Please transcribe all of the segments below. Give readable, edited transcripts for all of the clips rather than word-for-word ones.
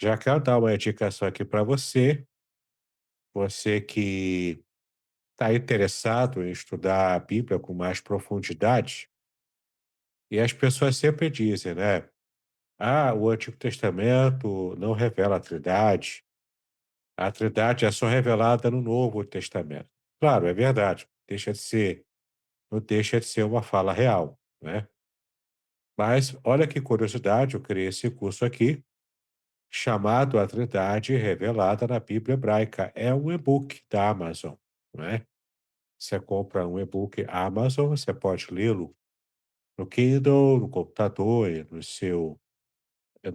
Já quero dar uma indicação aqui para você, você que está interessado em estudar a Bíblia com mais profundidade, e as pessoas sempre dizem, né? Ah, o Antigo Testamento não revela a Trindade é só revelada no Novo Testamento. Claro, é verdade, não deixa de ser uma fala real, né? Mas olha que curiosidade, eu criei esse curso aqui, chamado A Trindade Revelada na Bíblia Hebraica. É um e-book da Amazon, não é? Você compra um e-book Amazon, você pode lê-lo no Kindle, no computador, e no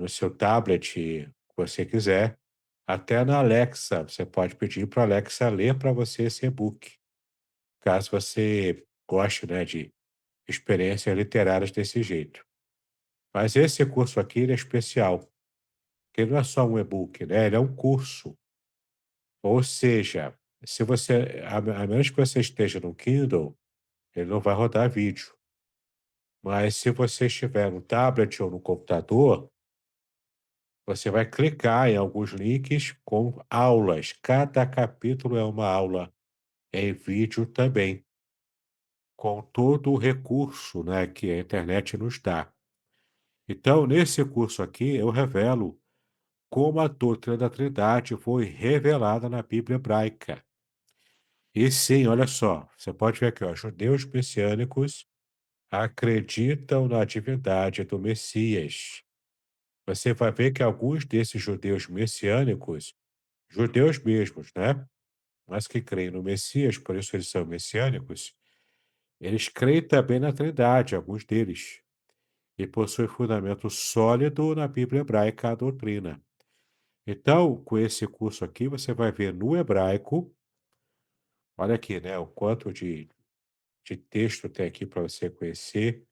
seu tablet, que você quiser. Até na Alexa, você pode pedir para a Alexa ler para você esse e-book, caso você goste, né, de experiências literárias desse jeito. Mas esse curso aqui ele é especial, porque ele não é só um e-book, né? Ele é um curso. Ou seja, se você, a menos que você esteja no Kindle, ele não vai rodar vídeo. Mas se você estiver no tablet ou no computador, você vai clicar em alguns links com aulas. Cada capítulo é uma aula em vídeo também, com todo o recurso, né, que a internet nos dá. Então, nesse curso aqui, eu revelo como a doutrina da Trindade foi revelada na Bíblia hebraica. E sim, olha só, você pode ver aqui, ó, judeus messiânicos acreditam na divindade do Messias. Você vai ver que alguns desses judeus messiânicos, judeus mesmos, né? Mas que creem no Messias, por isso eles são messiânicos, eles creem também na Trindade, alguns deles, e possuem fundamento sólido na Bíblia hebraica, a doutrina. Então, com esse curso aqui, você vai ver no hebraico, olha aqui, né? O quanto de texto tem aqui para você conhecer.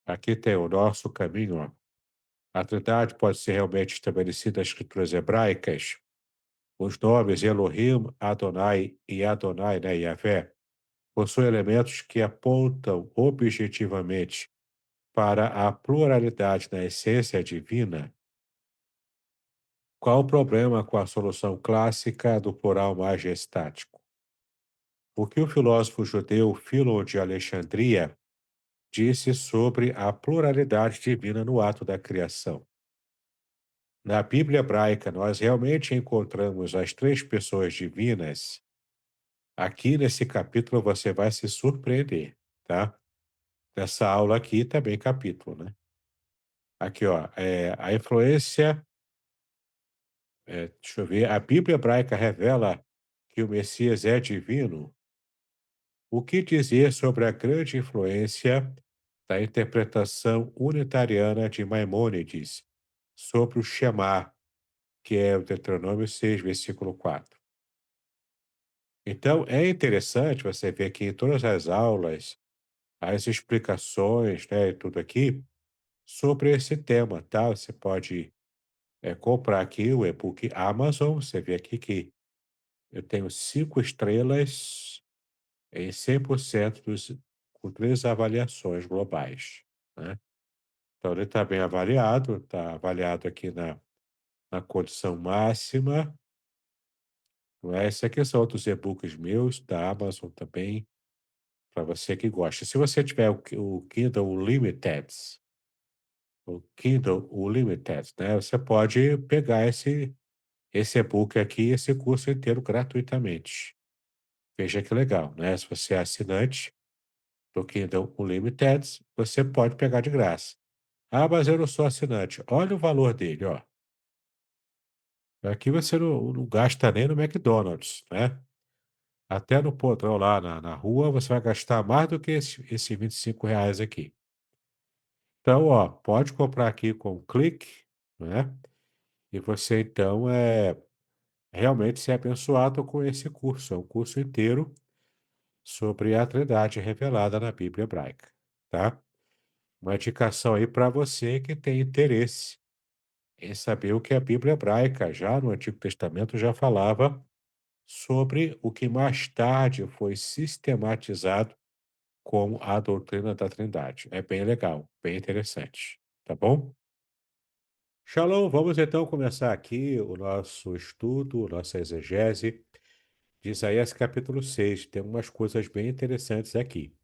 Aqui tem o nosso caminho, ó. A Trindade pode ser realmente estabelecida nas escrituras hebraicas. Os nomes Elohim, Adonai e Adonai, né, Yahvé, possuem elementos que apontam objetivamente para a pluralidade na essência divina. Qual o problema com a solução clássica do plural majestático? O que o filósofo judeu Filon de Alexandria disse sobre a pluralidade divina no ato da criação? Na Bíblia hebraica, nós realmente encontramos as três pessoas divinas. Aqui nesse capítulo você vai se surpreender, tá? Nessa aula aqui também capítulo, né? Aqui, ó, a influência, deixa eu ver, a Bíblia hebraica revela que o Messias é divino. O que dizer sobre a grande influência da interpretação unitariana de Maimônides sobre o Shema, que é o Deuteronômio 6, versículo 4? Então, é interessante você ver aqui em todas as aulas, as explicações, né, e tudo aqui, sobre esse tema, tá? Você pode comprar aqui o e-book Amazon, você vê aqui que eu tenho 5 estrelas em 100% com 3 avaliações globais, né? Então, ele está bem avaliado, está avaliado aqui na condição máxima, não é? Esse aqui são outros e-books meus, da Amazon também, para você que gosta. Se você tiver o Kindle Unlimited, né, você pode pegar esse e-book aqui, esse curso inteiro gratuitamente. Veja que legal, né? Se você é assinante do Kindle Unlimited, você pode pegar de graça. Ah, mas eu não sou assinante. Olha o valor dele, ó. Aqui você não gasta nem no McDonald's, né? Até no podrão lá na rua, você vai gastar mais do que esse R$ 25 aqui. Então, ó, pode comprar aqui com um clique, né? E você, então, realmente ser abençoado com esse curso. É um curso inteiro sobre a Trindade revelada na Bíblia hebraica, tá? Uma indicação aí para você que tem interesse em saber o que a Bíblia hebraica, já no Antigo Testamento, já falava sobre o que mais tarde foi sistematizado como a doutrina da Trindade. É bem legal, bem interessante, tá bom? Shalom, vamos então começar aqui o nosso estudo, nossa exegese de Isaías capítulo 6. Tem umas coisas bem interessantes aqui.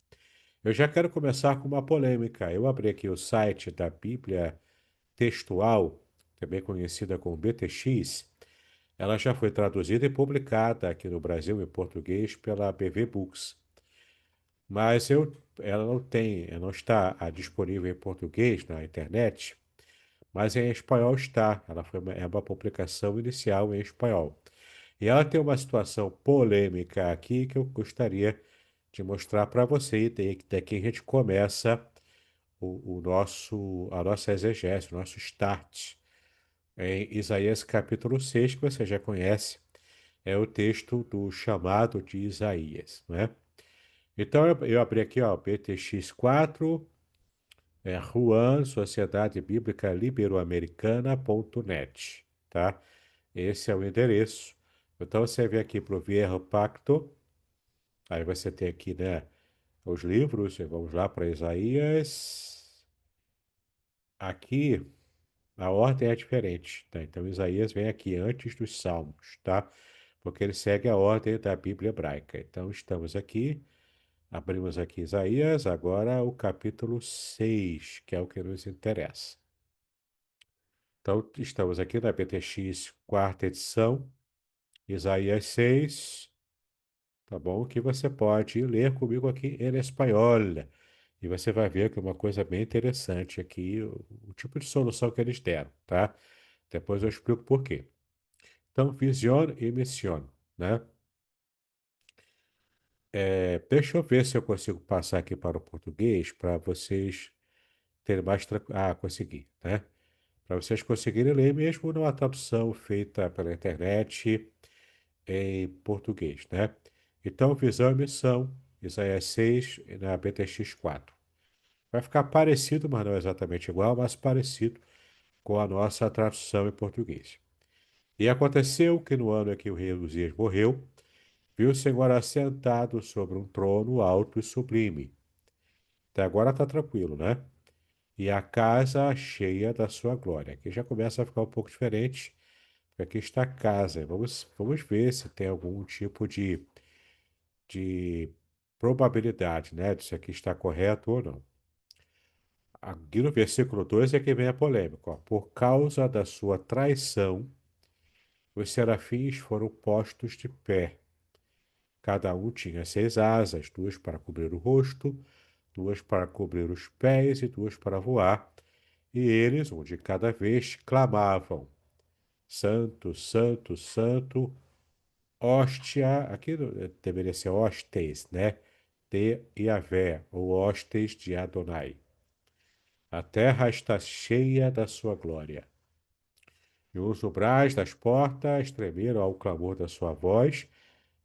Eu já quero começar com uma polêmica. Eu abri aqui o site da Bíblia Textual, também conhecida como BTX. Ela já foi traduzida e publicada aqui no Brasil em português pela BV Books. Mas ela não está disponível em português na internet. Mas em espanhol está. É uma publicação inicial em espanhol. E ela tem uma situação polêmica aqui que eu gostaria de mostrar para você. E daqui a gente começa a nossa exegese, o nosso start. Em Isaías capítulo 6, que você já conhece, é o texto do chamado de Isaías, né? Então eu abri aqui, ó, PTX4, Juan, Sociedade Bíblica Libero-Americana.net, tá? Esse é o endereço. Então você vem aqui para o Viejo Pacto, aí você tem aqui, né, os livros, e vamos lá para Isaías. Aqui a ordem é diferente, tá? Então Isaías vem aqui antes dos Salmos, tá? Porque ele segue a ordem da Bíblia hebraica. Então estamos aqui, abrimos aqui Isaías, agora o capítulo 6, que é o que nos interessa. Então, estamos aqui na BTX, quarta edição, Isaías 6, tá bom? Que você pode ler comigo aqui em espanhol. E você vai ver que é uma coisa bem interessante aqui, o tipo de solução que eles deram, tá? Depois eu explico por quê. Então, visión e misión, né? Deixa eu ver se eu consigo passar aqui para o português para vocês terem mais tranquilo. Ah, consegui, né? Para vocês conseguirem ler mesmo numa tradução feita pela internet em português, né? Então, visão e missão, Isaías 6 na BTX 4. Vai ficar parecido, mas não exatamente igual, mas parecido com a nossa tradução em português. E aconteceu que no ano em que o rei Uzias morreu, viu o Senhor assentado sobre um trono alto e sublime. Até agora está tranquilo, né? E a casa cheia da sua glória. Aqui já começa a ficar um pouco diferente, porque aqui está a casa. Vamos ver se tem algum tipo de probabilidade, né? De se aqui está correto ou não. Aqui no versículo 2 é que vem a polêmica. Ó. Por causa da sua traição, os serafins foram postos de pé. Cada um tinha 6 asas, duas para cobrir o rosto, duas para cobrir os pés e duas para voar. E eles, um de cada vez, clamavam: Santo, Santo, Santo, hóstia. Aqui deveria ser hostes, né? De Yahvé, ou hostes de Adonai. A terra está cheia da sua glória. E os umbrais das portas tremeram ao clamor da sua voz,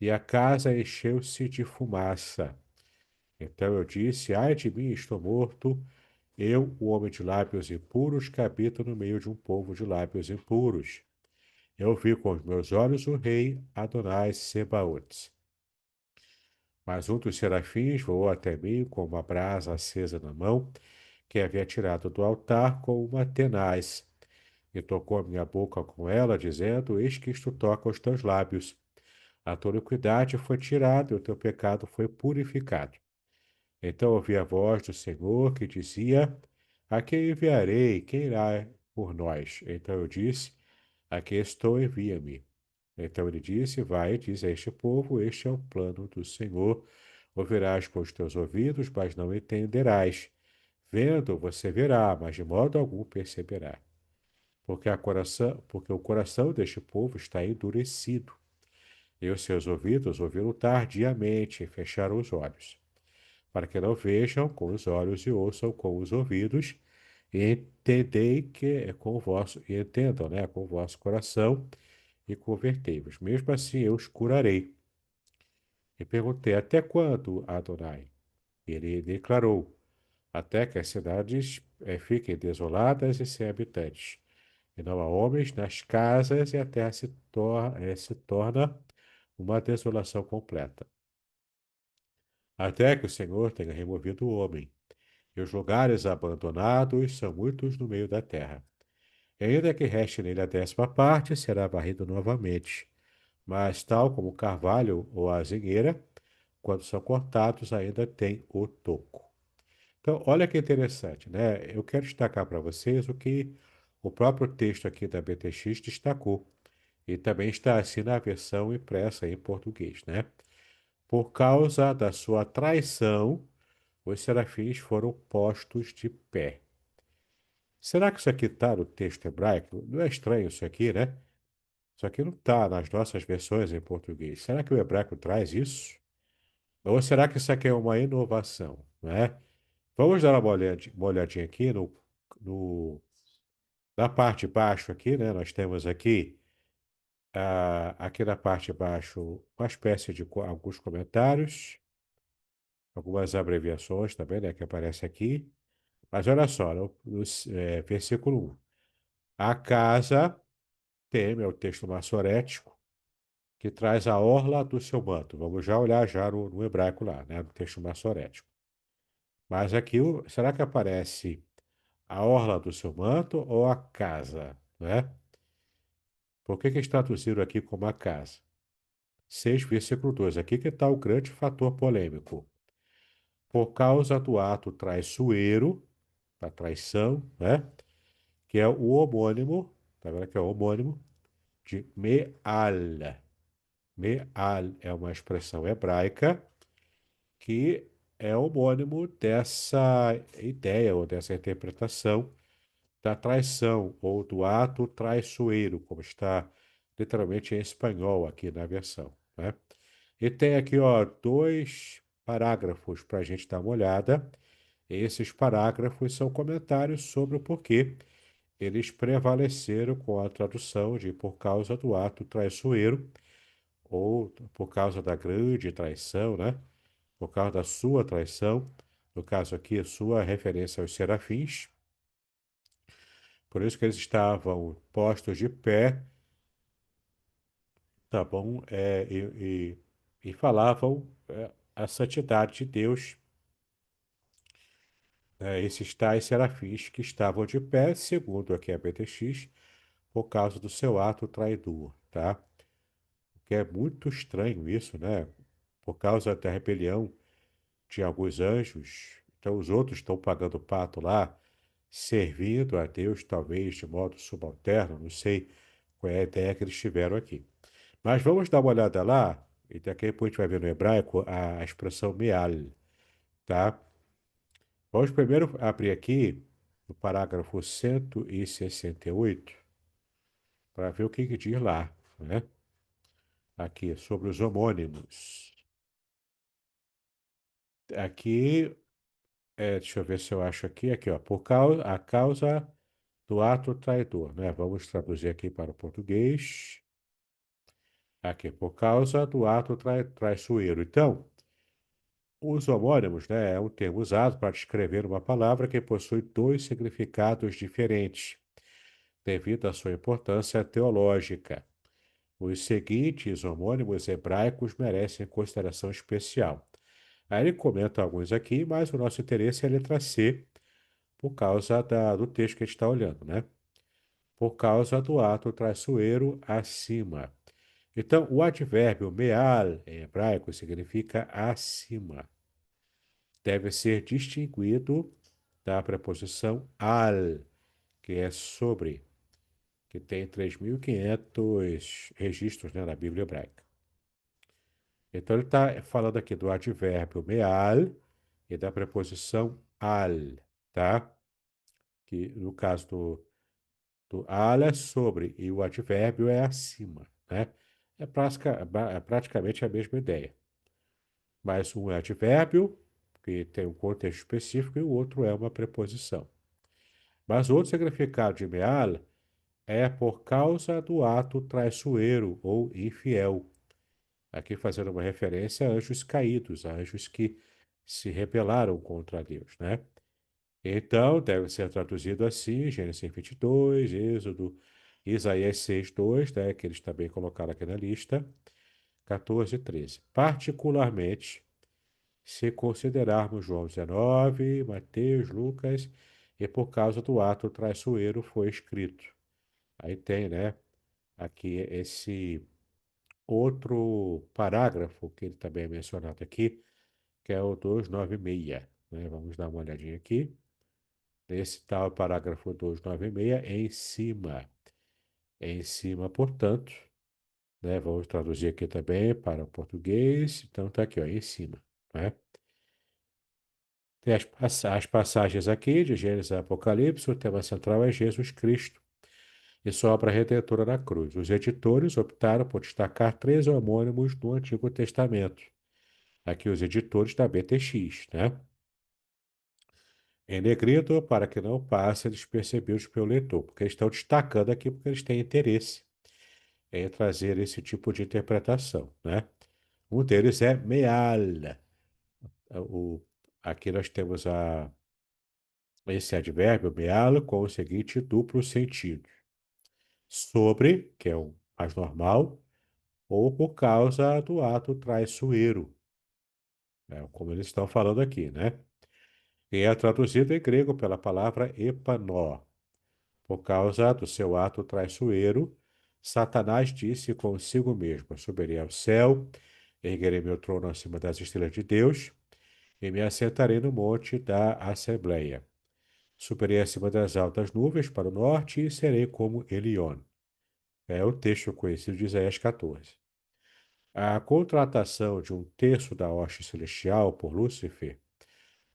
e a casa encheu-se de fumaça. Então eu disse: Ai de mim, estou morto, eu, o homem de lábios impuros, que habito no meio de um povo de lábios impuros. Eu vi com os meus olhos o rei Adonai Sebaotes. Mas um dos serafins voou até mim com uma brasa acesa na mão, que havia tirado do altar com uma tenaz, e tocou a minha boca com ela, dizendo: Eis que isto toca os teus lábios. A tua iniquidade foi tirada e o teu pecado foi purificado. Então ouvi a voz do Senhor que dizia: A quem enviarei? Quem irá por nós? Então eu disse: Aqui estou, envia-me. Então ele disse: Vai e diz a este povo: Este é o plano do Senhor. Ouvirás com os teus ouvidos, mas não entenderás. Vendo, você verá, mas de modo algum perceberá. Porque o coração deste povo está endurecido, e os seus ouvidos ouviram tardiamente e fecharam os olhos, para que não vejam com os olhos e ouçam com os ouvidos, e entendei que é com o vosso, e entendam, né, com o vosso coração, e convertei-vos. Mesmo assim eu os curarei. E perguntei: Até quando, Adonai? Ele declarou: Até que as cidades fiquem desoladas e sem habitantes, e não há homens nas casas, e a terra se torna uma desolação completa. Até que o Senhor tenha removido o homem, e os lugares abandonados são muitos no meio da terra. E ainda que reste nele a 10ª parte, será varrido novamente. Mas, tal como o carvalho ou a azinheira, quando são cortados, ainda tem o toco. Então, olha que interessante, né? Eu quero destacar para vocês o que o próprio texto aqui da BTX destacou. E também está assim na versão impressa em português, né? Por causa da sua traição, os serafins foram postos de pé. Será que isso aqui está no texto hebraico? Não é estranho isso aqui, né? Isso aqui não está nas nossas versões em português. Será que o hebraico traz isso? Ou será que isso aqui é uma inovação, né? Vamos dar uma olhadinha aqui na parte de baixo aqui, né? Nós temos aqui, aqui na parte de baixo, uma espécie de alguns comentários, algumas abreviações também, né? Que aparece aqui. Mas olha só, no versículo 1. A casa teme, é o texto massorético, que traz a orla do seu manto. Vamos já olhar já no hebraico lá, né? No texto massorético. Mas aqui, será que aparece a orla do seu manto ou a casa, né? Por que que eles traduziram aqui como a casa? 6, versículo 2. Aqui que está o grande fator polêmico. Por causa do ato traiçoeiro, da traição, né? Que é o homônimo, tá vendo que é o homônimo de Me'al. Me'al é uma expressão hebraica que é homônimo dessa ideia ou dessa interpretação da traição ou do ato traiçoeiro, como está literalmente em espanhol aqui na versão, né? E tem aqui, ó, 2 parágrafos para a gente dar uma olhada. Esses parágrafos são comentários sobre o porquê eles prevaleceram com a tradução de por causa do ato traiçoeiro ou por causa da grande traição, né? Por causa da sua traição, no caso aqui, sua referência aos serafins. Por isso que eles estavam postos de pé, tá bom? E falavam a santidade de Deus, esses tais serafins que estavam de pé, segundo aqui a BTX, por causa do seu ato traidor, tá? Que é muito estranho isso, né? Por causa da rebelião de alguns anjos, então os outros estão pagando pato lá, servindo a Deus, talvez de modo subalterno, não sei qual é a ideia que eles tiveram aqui. Mas vamos dar uma olhada lá, e daqui a pouco a gente vai ver no hebraico a expressão meal, tá? Vamos primeiro abrir aqui no parágrafo 168 para ver o que que diz lá, né? Aqui, sobre os homônimos. Aqui, deixa eu ver se eu acho aqui, ó, a causa do ato traidor, né? Vamos traduzir aqui para o português. Aqui, por causa do ato traiçoeiro. Então, os homônimos, né, é um termo usado para descrever uma palavra que possui 2 significados diferentes, devido à sua importância teológica. Os seguintes homônimos hebraicos merecem consideração especial. Aí ele comenta alguns aqui, mas o nosso interesse é a letra C, por causa do texto que a gente está olhando, né? Por causa do ato traiçoeiro acima. Então, o advérbio meal, em hebraico, significa acima. Deve ser distinguido da preposição al, que é sobre, que tem 3.500 registros, né, na Bíblia hebraica. Então, ele está falando aqui do advérbio meal e da preposição al, tá? Que no caso do al é sobre e o advérbio é acima, né? É praticamente a mesma ideia. Mas um é advérbio, que tem um contexto específico, e o outro é uma preposição. Mas o outro significado de meal é por causa do ato traiçoeiro ou infiel. Aqui fazendo uma referência a anjos caídos, a anjos que se rebelaram contra Deus, né? Então, deve ser traduzido assim, Gênesis 22, Êxodo, Isaías 6:2, né, que eles também colocaram aqui na lista, 14 e 13. Particularmente, se considerarmos João 19, Mateus, Lucas, e por causa do ato traiçoeiro foi escrito. Aí tem, né, aqui esse outro parágrafo que ele também é mencionado aqui, que é o 296, né? Vamos dar uma olhadinha aqui. Esse tal parágrafo 296 é em cima. É em cima, portanto, né? Vamos traduzir aqui também para o português. Então tá aqui, ó, em cima, né? Tem as passagens aqui de Gênesis a Apocalipse, o tema central é Jesus Cristo e sua obra redentora na cruz. Os editores optaram por destacar três homônimos do Antigo Testamento. Aqui os editores da BTX, né? Em negrito, para que não passe despercebidos pelo leitor, porque eles estão destacando aqui porque eles têm interesse em trazer esse tipo de interpretação, né? Um deles é meal. O, aqui nós temos esse advérbio meal com o seguinte duplo sentido. Sobre, que é o mais normal, ou por causa do ato traiçoeiro, né? Como eles estão falando aqui, né? E é traduzido em grego pela palavra epanó. Por causa do seu ato traiçoeiro, Satanás disse consigo mesmo: subirei ao céu, erguerei meu trono acima das estrelas de Deus e me assentarei no monte da Assembleia. Subirei acima das altas nuvens para o norte e serei como Elion. É o texto conhecido de Isaías 14. A contratação de um terço da hoste celestial por Lúcifer,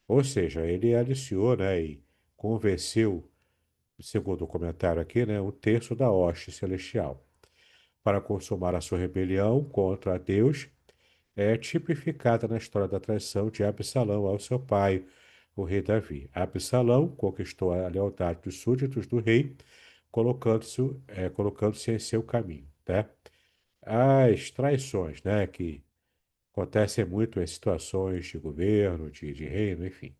ou seja, ele aliciou, né, e convenceu, segundo o comentário aqui, né, um terço da hoste celestial para consumar a sua rebelião contra Deus, é tipificada na história da traição de Absalão ao seu pai, o rei Davi. Absalão conquistou a lealdade dos súditos do rei, colocando-se em seu caminho, né? As traições, né, que acontecem muito em situações de governo, de reino, enfim.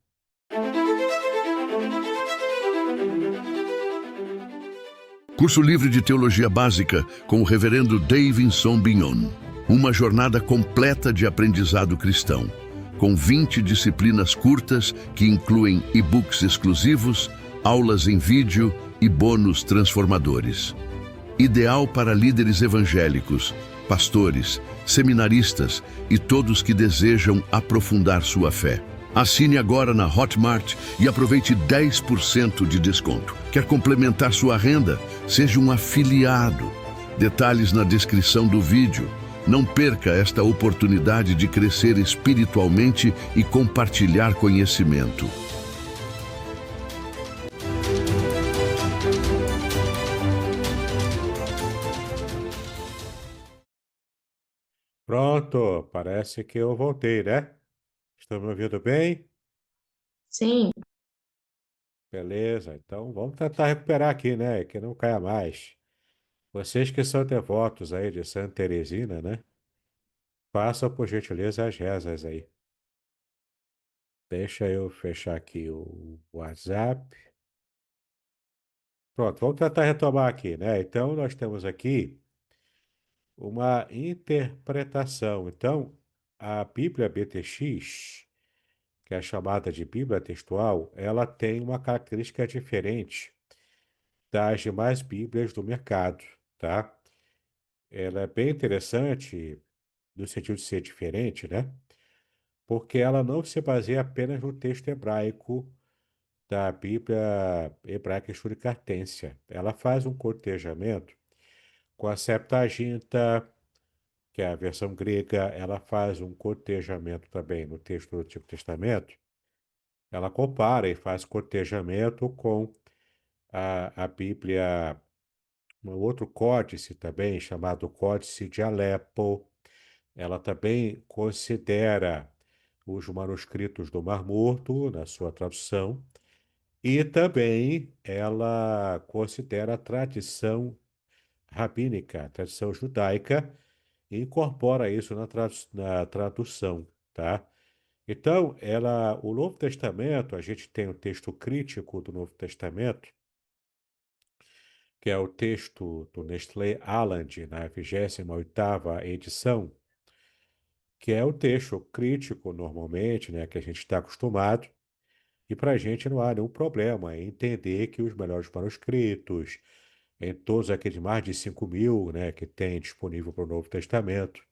Curso livre de Teologia Básica com o Reverendo Davidson Bignon. Uma jornada completa de aprendizado cristão, com 20 disciplinas curtas que incluem e-books exclusivos, aulas em vídeo e bônus transformadores. Ideal para líderes evangélicos, pastores, seminaristas e todos que desejam aprofundar sua fé. Assine agora na Hotmart e aproveite 10% de desconto. Quer complementar sua renda? Seja um afiliado. Detalhes na descrição do vídeo. Não perca esta oportunidade de crescer espiritualmente e compartilhar conhecimento. Pronto, parece que eu voltei, né? Estão me ouvindo bem? Sim, Beleza, então vamos tentar recuperar aqui, né? Que não caia mais. Vocês que são devotos aí de Santa Teresina, né? Façam por gentileza as rezas aí. Deixa eu fechar aqui o WhatsApp. Pronto, vamos tentar retomar aqui, né? Então, nós temos aqui uma interpretação. Então, a Bíblia BTX, que é chamada de Bíblia textual, ela tem uma característica diferente das demais Bíblias do mercado, tá? Ela é bem interessante no sentido de ser diferente, né? Porque ela não se baseia apenas no texto hebraico da Bíblia hebraica Suricartência. Ela faz um cotejamento com a Septaginta, que é a versão grega, ela faz um cotejamento também no texto do Antigo Testamento. Ela compara e faz cotejamento com a Bíblia, um outro códice também, chamado Códice de Alepo. Ela também considera os manuscritos do Mar Morto na sua tradução e também ela considera a tradição rabínica, a tradição judaica, e incorpora isso na tradução, tá? Então, o Novo Testamento, a gente tem o texto crítico do Novo Testamento, que é o texto do Nestlé Aland, na 28ª edição, que é o texto crítico, normalmente, né, que a gente está acostumado, e para a gente não há nenhum problema em entender que os melhores manuscritos em todos aqueles mais de 5.000, né, que tem disponível para o Novo Testamento.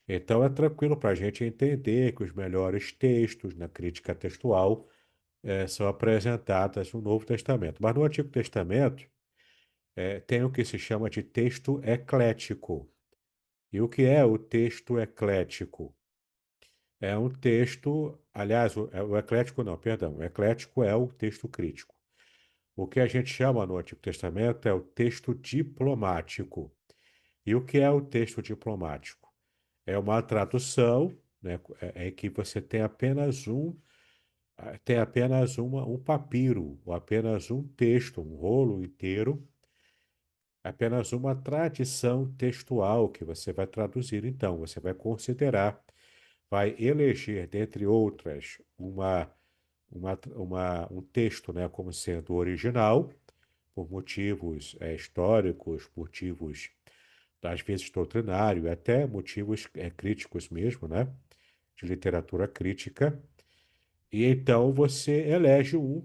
Então é tranquilo para a gente entender que os melhores textos na crítica textual são apresentados no Novo Testamento. Mas no Antigo Testamento tem o que se chama de texto eclético. E o que é o texto eclético? É um texto, aliás, o eclético não, perdão, o eclético é o texto crítico. O que a gente chama no Antigo Testamento é o texto diplomático. E o que é o texto diplomático? É uma tradução, né, em que você tem apenas um papiro, ou apenas um texto, um rolo inteiro, apenas uma tradição textual que você vai traduzir. Então, você vai considerar, vai eleger, dentre outras, um texto, né, como sendo original, por motivos históricos, motivos, às vezes, doutrinário, até motivos críticos mesmo, né, de literatura crítica. E então você elege um,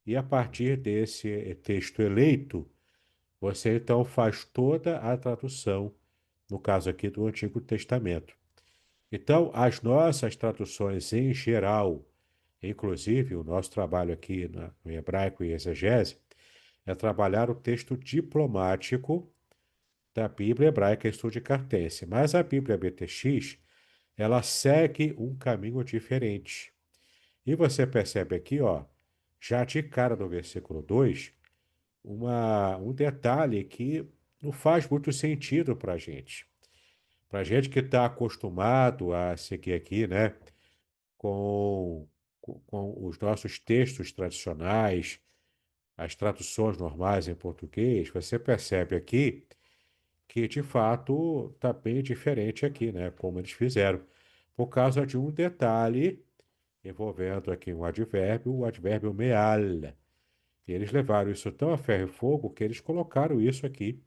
e a partir desse texto eleito, você então faz toda a tradução, no caso aqui do Antigo Testamento. Então, as nossas traduções em geral, inclusive o nosso trabalho aqui no hebraico e exegese, é trabalhar o texto diplomático da Bíblia hebraica estude cartense. Mas a Bíblia BTX, ela segue um caminho diferente. E você percebe aqui, ó, já de cara no versículo 2, um detalhe que não faz muito sentido para a gente. Para a gente que está acostumado a seguir aqui, né, com os nossos textos tradicionais, as traduções normais em português, você percebe aqui que de fato está bem diferente aqui, né, como eles fizeram, por causa de um detalhe envolvendo aqui um advérbio, o advérbio meal. E eles levaram isso tão a ferro e fogo que eles colocaram isso aqui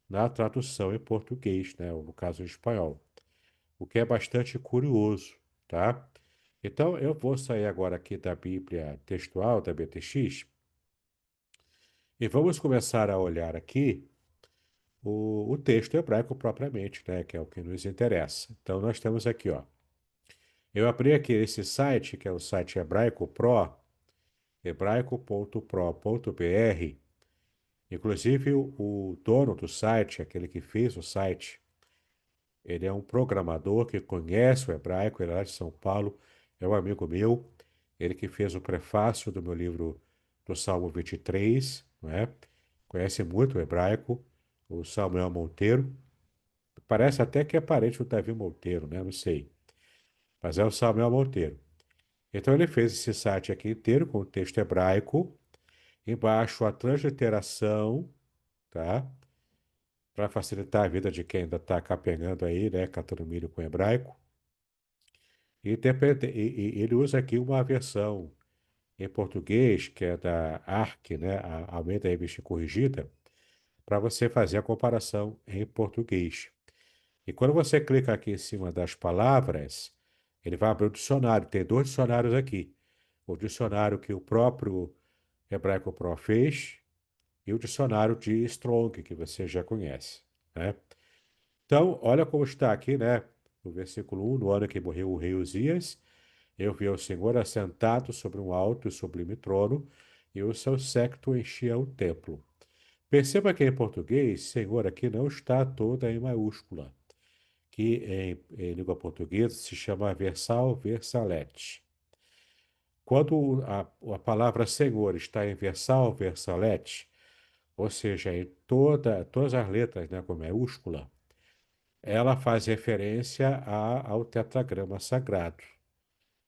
na tradução em português, né, ou no caso em espanhol, o que é bastante curioso, tá? Então eu vou sair agora aqui da Bíblia textual da BTX e vamos começar a olhar aqui o texto hebraico propriamente, né, que é o que nos interessa. Então nós temos aqui, ó, eu abri aqui esse site, que é o site Hebraico Pro, hebraico.pro.br. Inclusive, o dono do site, aquele que fez o site, ele é um programador que conhece o hebraico, ele é lá de São Paulo, é um amigo meu, ele que fez o prefácio do meu livro do Salmo 23, não é? Conhece muito o hebraico, o Samuel Monteiro. Parece até que é parente do Davi Monteiro, né? Não sei. Mas é o Samuel Monteiro. Então ele fez esse site aqui inteiro com o texto hebraico, embaixo a transliteração, tá? Para facilitar a vida de quem ainda está capengando aí, né? Catando milho com hebraico. E ele usa aqui uma versão em português, que é da ARC, né? A Almeida Revista Corrigida, para você fazer a comparação em português. E quando você clica aqui em cima das palavras, ele vai abrir o dicionário. Tem dois dicionários aqui. O dicionário que o próprio Hebraico Pro fez e o dicionário de Strong, que você já conhece, né? Então, olha como está aqui, né? No versículo 1, no ano que morreu o rei Uzias, eu vi o Senhor assentado sobre um alto e sublime trono, e o seu séquito enchia o templo. Perceba que em português, Senhor aqui não está toda em maiúscula, que em língua portuguesa se chama versal, versalete. Quando a palavra Senhor está em versal, versalete, ou seja, em todas as letras, né, com maiúscula, ela faz referência ao tetragrama sagrado.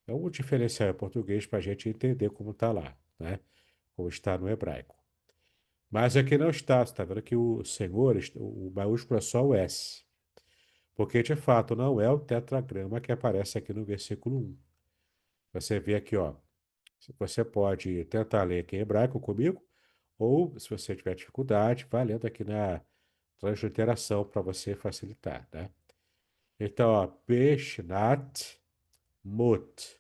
É um diferencial em português para a gente entender como está lá, né? Como está no hebraico. Mas aqui não está, você está vendo que o Senhor, o maiúsculo é só o S. Porque de fato não é o tetragrama que aparece aqui no versículo 1. Você vê aqui, ó. Você pode tentar ler aqui em hebraico comigo, ou se você tiver dificuldade, vá lendo aqui na transliteração para você facilitar, né? Então, ó, Beshnat Mut,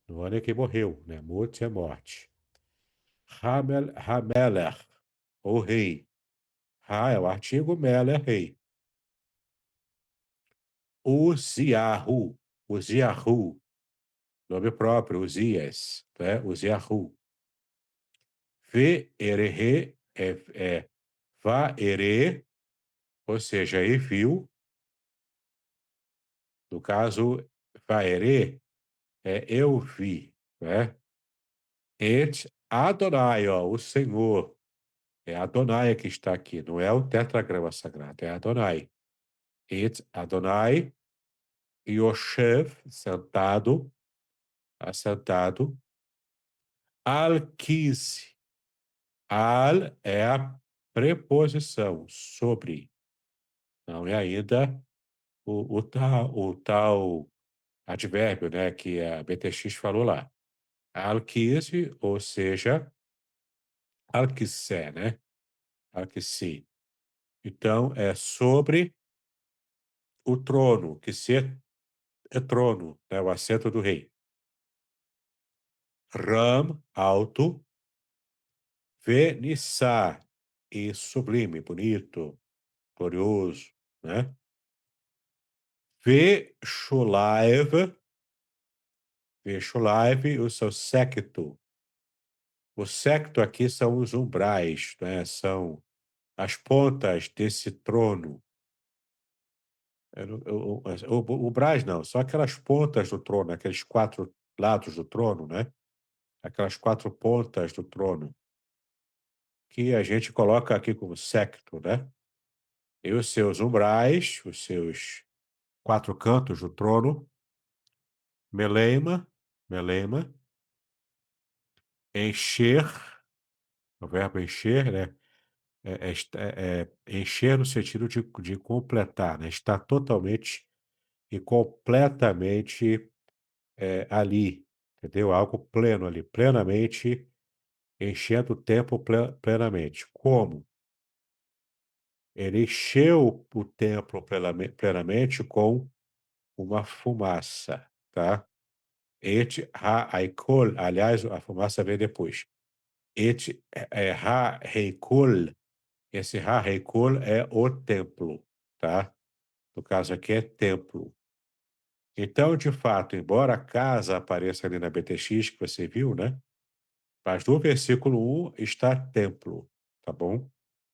no ano em que morreu, né? Mut é morte. Hamelech, o rei. Ra é o artigo, Melo é rei. Uziahu, Uziahu, nome próprio, Uzias, né? Uziahu. Ve-ere-re é va-ere, ou seja, e viu. No caso, va-ere é eu vi, né? Et Adonai, ó, o Senhor. É Adonai que está aqui, não é o tetragrama sagrado, é Adonai. Et Adonai, Yoshev, sentado, assentado, al-Kisi. Al é a preposição, sobre. Não é ainda o tal advérbio, né, que a BTX falou lá. Al-Kisi, ou seja, al-Kisé, né? Al-Kisi. Então, é sobre o trono, que se é trono, né, o assento do rei. Ram, alto, Venissá, e sublime, bonito, glorioso, né? Veshulaev, Veshulaev e o seu séquito. O séquito aqui são os umbrais, né? São as pontas desse trono. Umbrais não, são aquelas pontas do trono, aqueles quatro lados do trono, né? Aquelas quatro pontas do trono, que a gente coloca aqui como séquito, né? E os seus umbrais, os seus quatro cantos do trono, melema, melema, encher, o verbo encher, né? Encher no sentido de completar, né? Está totalmente e completamente ali, entendeu? Algo pleno ali, plenamente, enchendo o tempo plenamente. Como? Ele encheu o templo plenamente com uma fumaça, tá? Et ha-aikol, aliás, a fumaça vem depois. Et ha-reikol, esse ha-reikol é o templo, tá? No caso aqui é templo. Então, de fato, embora a casa apareça ali na BTX, que você viu, né? Mas no versículo 1 está templo, tá bom?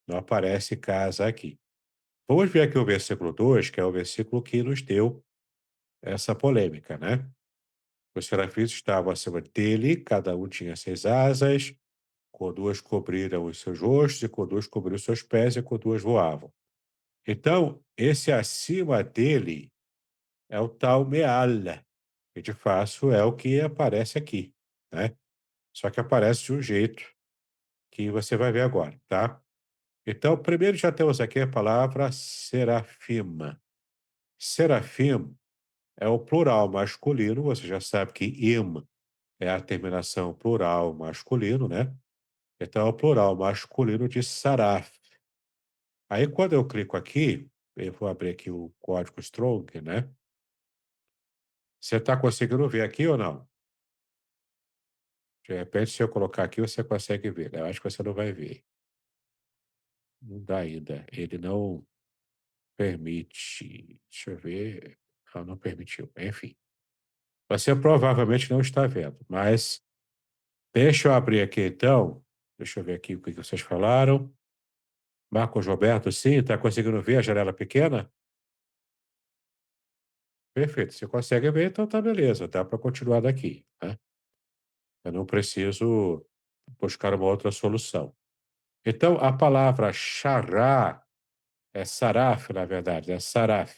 Não aparece casa aqui. Vamos ver aqui o versículo 2, que é o versículo que nos deu essa polêmica, né? Os serafins estavam acima dele, cada um tinha 6 asas, com duas cobriram os seus rostos, e com duas cobriram os seus pés, e com duas voavam. Então, esse acima dele é o tal Meal, que de fato é o que aparece aqui, né? Só que aparece de um jeito que você vai ver agora, tá? Então, primeiro já temos aqui a palavra serafim. Serafim é o plural masculino, você já sabe que im é a terminação plural masculino, né? Então, é o plural masculino de saraf. Aí, quando eu clico aqui, eu vou abrir aqui o código Strong, né? Você está conseguindo ver aqui ou não? De repente, se eu colocar aqui, você consegue ver, né? Eu acho que você não vai ver. Não dá ainda. Ele não permite. Deixa eu ver. Ah, não permitiu. Enfim. Você provavelmente não está vendo, mas deixa eu abrir aqui então. Deixa eu ver aqui o que vocês falaram. Marcos Roberto, sim, está conseguindo ver a janela pequena? Perfeito. Se consegue ver, então tá beleza. Dá para continuar daqui, né? Eu não preciso buscar uma outra solução. Então, a palavra xará é saraf, na verdade, é saraf.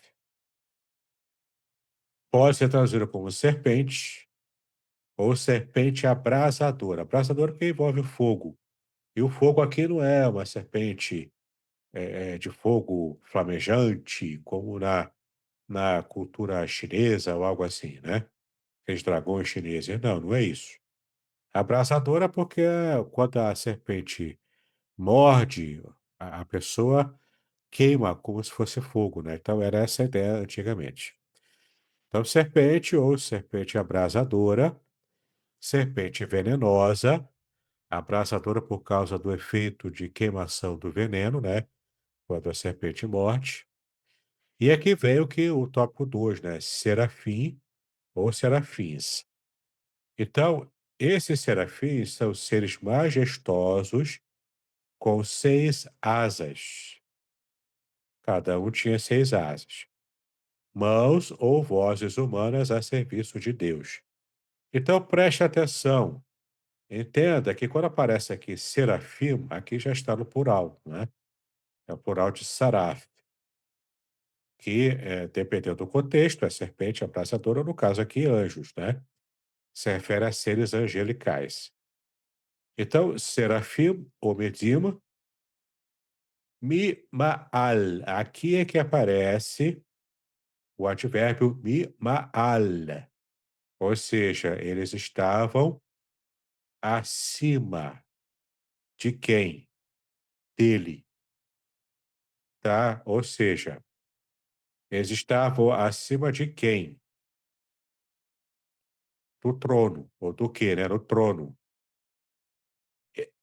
Pode ser traduzida como serpente ou serpente abrasadora. Abrasadora que envolve o fogo. E o fogo aqui não é uma serpente de fogo flamejante, como na cultura chinesa ou algo assim, né? Aqueles dragões chineses. Não, não é isso. Abrasadora porque quando a serpente morde a pessoa, queima como se fosse fogo, né? Então era essa a ideia antigamente. Então, serpente ou serpente abrasadora, serpente venenosa, abrasadora por causa do efeito de queimação do veneno, né? quando a serpente morde. E aqui vem o tópico 2, né? Serafim ou serafins. Então, esses serafins são seres majestosos com 6 asas. Cada um tinha 6 asas. Mãos ou vozes humanas a serviço de Deus. Então, preste atenção. Entenda que quando aparece aqui serafim, aqui já está no plural, né? É o plural de saraf, que, dependendo do contexto, é serpente abraçadora, ou no caso aqui, anjos, né? Se refere a seres angelicais. Então, serafim ou medima, mi-ma'al. Aqui é que aparece o advérbio mi-ma'al. Ou seja, eles estavam acima de quem? Dele, tá? Ou seja, eles estavam acima de quem? Do trono, ou do quê, né? No trono.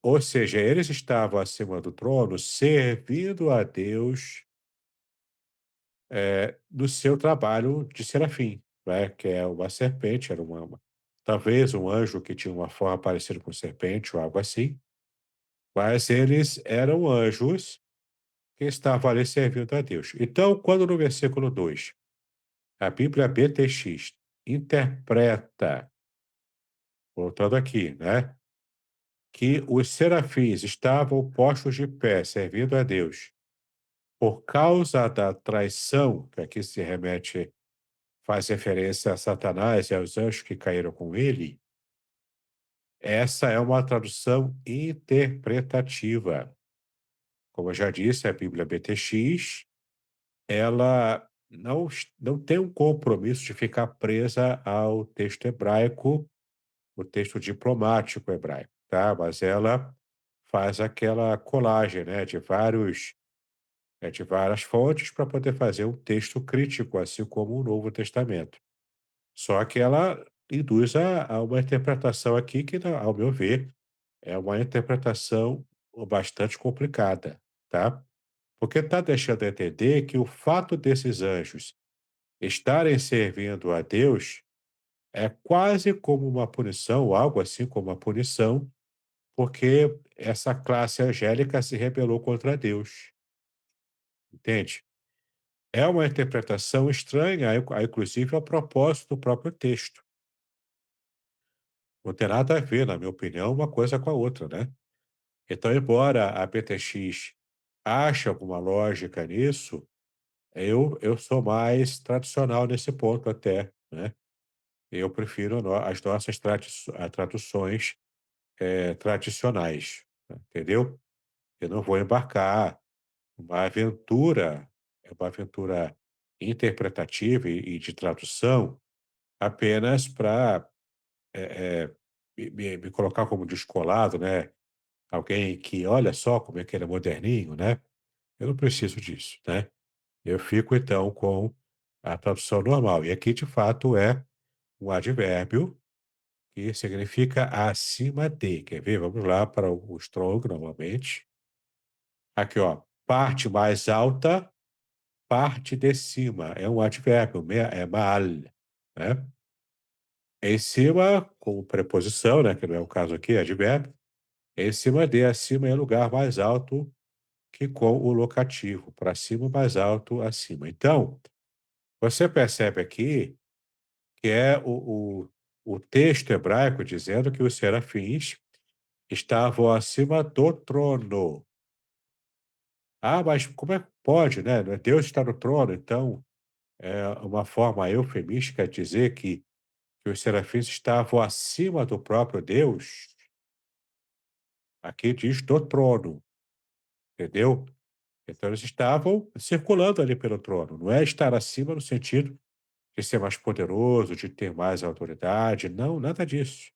Ou seja, eles estavam acima do trono servindo a Deus, no seu trabalho de serafim, né? Que é uma serpente, era talvez um anjo que tinha uma forma parecida com serpente ou algo assim, mas eles eram anjos que estavam ali servindo a Deus. Então, quando no versículo 2 a Bíblia BTX interpreta, voltando aqui, né, que os serafins estavam postos de pé, servindo a Deus, por causa da traição, que aqui se remete, faz referência a Satanás e aos anjos que caíram com ele, essa é uma tradução interpretativa. Como eu já disse, a Bíblia BTX, ela não tem um compromisso de ficar presa ao texto hebraico, o texto diplomático hebraico, tá? Mas ela faz aquela colagem, né, de várias fontes para poder fazer um texto crítico, assim como o Novo Testamento. Só que ela induz a uma interpretação aqui que, ao meu ver, é uma interpretação bastante complicada, tá? Porque está deixando a entender que o fato desses anjos estarem servindo a Deus é quase como uma punição, ou algo assim como uma punição, porque essa classe angélica se rebelou contra Deus, entende? É uma interpretação estranha, inclusive a propósito do próprio texto. Não tem nada a ver, na minha opinião, uma coisa com a outra, né? Então, embora a PTX ache alguma lógica nisso, eu sou mais tradicional nesse ponto até, né? Eu prefiro as nossas traduções tradicionais, né, entendeu? Eu não vou embarcar uma aventura interpretativa e de tradução apenas para me colocar como descolado, né? Alguém que olha só como é que ele é moderninho, né? Eu não preciso disso, né? Eu fico então com a tradução normal. E aqui, de fato, é um advérbio que significa acima de. Quer ver? Vamos lá para o Strong novamente. Aqui, ó. Parte mais alta, parte de cima. É um advérbio, é mal, né? Em cima, com preposição, né? Que não é o caso aqui, é advérbio. Em cima de, acima é lugar mais alto que com o locativo. Para cima, mais alto, acima. Então, você percebe aqui que é o texto hebraico dizendo que os serafins estavam acima do trono. Ah, mas como é que pode, né? Deus está no trono, então é uma forma eufemística de dizer que os serafins estavam acima do próprio Deus. Aqui diz do trono, entendeu? Então eles estavam circulando ali pelo trono. Não é estar acima no sentido de ser mais poderoso, de ter mais autoridade. Não, nada disso.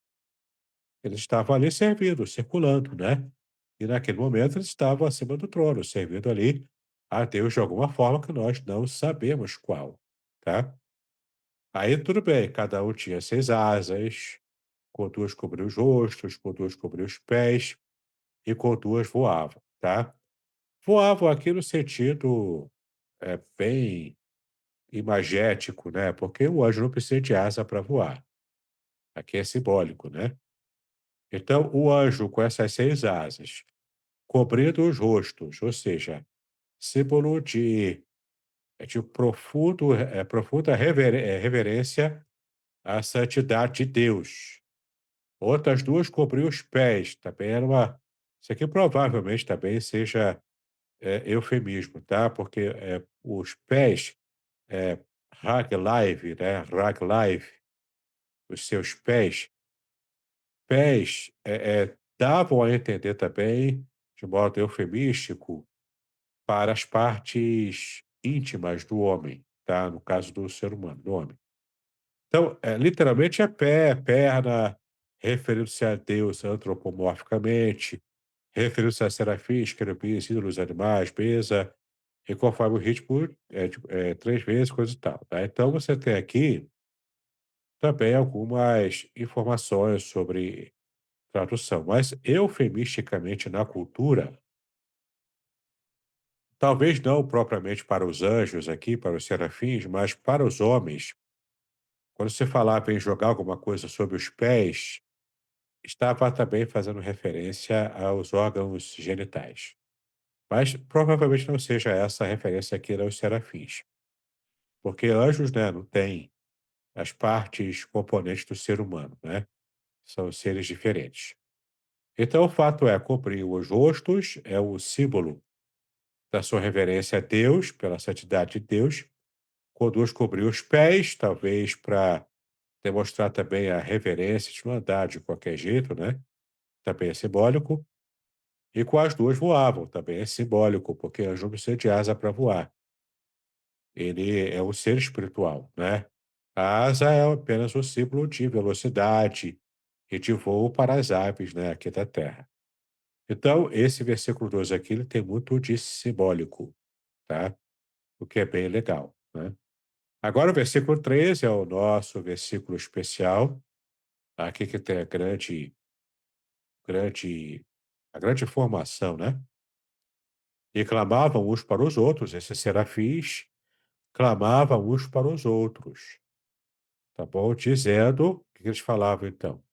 Eles estavam ali servindo, circulando, né? E naquele momento eles estavam acima do trono, servindo ali a Deus de alguma forma que nós não sabemos qual, tá? Aí tudo bem, cada um tinha 6 asas, com duas cobriu os rostos, com duas cobriu os pés e com duas voava, tá? Voavam aqui no sentido, bem imagético, né, porque o anjo não precisa de asa para voar. Aqui é simbólico, né. Então o anjo com essas 6 asas, cobrindo os rostos, ou seja, símbolo de profunda reverência à santidade de Deus. Outras 2 cobriam os pés, também era uma isso aqui provavelmente também seja, eufemismo, tá, porque, os pés, Raglive, né, Raglive, os seus pés, davam a entender também, de modo eufemístico, para as partes íntimas do homem, tá, no caso do ser humano, do homem. Então, literalmente é pé, perna, referindo-se a Deus antropomorficamente, referindo-se a serafins, querubins, ídolos, animais, mesa, e conforme o ritmo, 3 vezes, coisa e tal, tá. Então você tem aqui também algumas informações sobre tradução, mas eufemisticamente na cultura, talvez não propriamente para os anjos aqui, para os serafins, mas para os homens, quando você falava em jogar alguma coisa sobre os pés, estava também fazendo referência aos órgãos genitais. Mas provavelmente não seja essa a referência aqui aos serafins, porque anjos, né, não têm as partes componentes do ser humano, né? São seres diferentes. Então, o fato é, cobrir os rostos é o símbolo da sua reverência a Deus, pela santidade de Deus. Conduz cobrir os pés, talvez para demonstrar também a reverência de não andar de qualquer jeito, né? Também é simbólico. E com as 2 voavam, também é simbólico, porque anjo não precisa de asa para voar. Ele é um ser espiritual, né? A asa é apenas um símbolo de velocidade e de voo para as aves, né, aqui da Terra. Então, esse versículo 2 aqui, ele tem muito de simbólico, tá? O que é bem legal, né? Agora o versículo 13 é o nosso versículo especial, aqui que tem a grande informação, né? E clamavam uns para os outros, esses serafins clamavam uns para os outros, tá bom? Dizendo, o que eles falavam então?